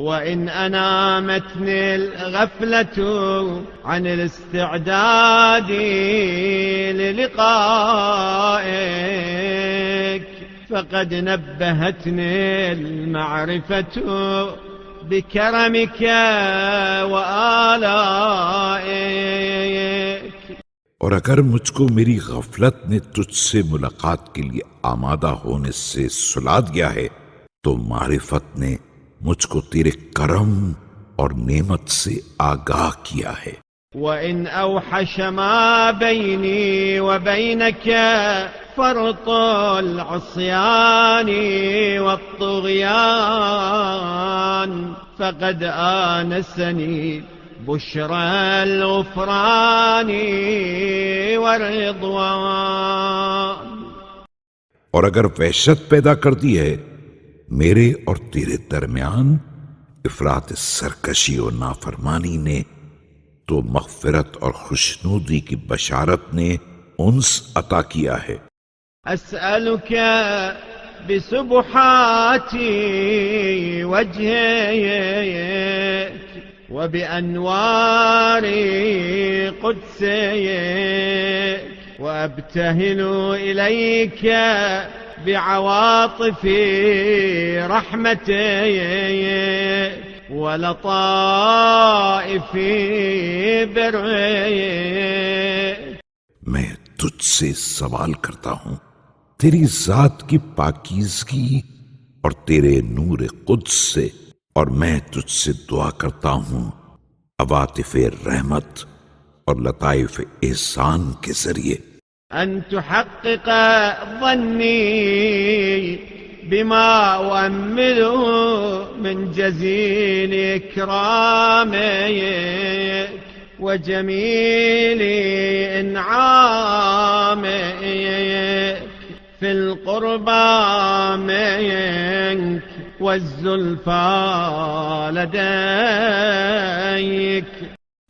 وإن أنامتني الغفلة عن الاستعداد للقائك فقد نبهتني المعرفة بكرمك وآلائك. और अगर मुझको मेरी गफलत ने तुझसे मुलाकात के लिए आमादा होने से सुला दिया है तो मारिफत ने मुझको तेरे करम और नेमत से आगाह किया है। وإن أوحش ما بيني وبينك فرط العصيان والطغيان فقد آنسني بشرى الغفران والرضوان। और अगर वहशत पैदा कर दी है मेरे और तेरे दरमियान इफरात सरकशी और नाफरमानी ने तो मग़फ़िरत और खुशनूदी की बशारत ने उन्स अता किया है। अस्अलुक बिसुबहाती वजहिक वबिअनवार क़ुद्सिक वअब्तहिल इलैक बिअवातिफ़ रहमतिक वलताइफ़ बिर्रिक। मैं तुझसे सवाल करता हूं तेरी जात की पाकीज़गी और तेरे नूर कुद्स से, और मैं तुझसे दुआ करता हूं अवातिफ़ रहमत और लताइफ़ एहसान के जरिए। अन तुहक़्क़िक़ ज़न्नी बिमा उअम्मिलु मिन जज़ील इकरामिक वजमील इन्आमिक फिल क़ुर्बा मिन्क वज़्ज़ुल्फ़ा लदैक।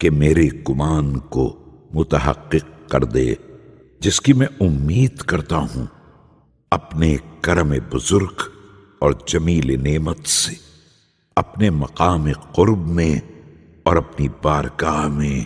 कि मेरे गुमान को मुतहक़्क़िक़ कर दे जिसकी मैं उम्मीद करता हूं अपने करम बुजुर्ग और जमील नेमत से, अपने मकाम क़ुर्ब में और अपनी बारगाह में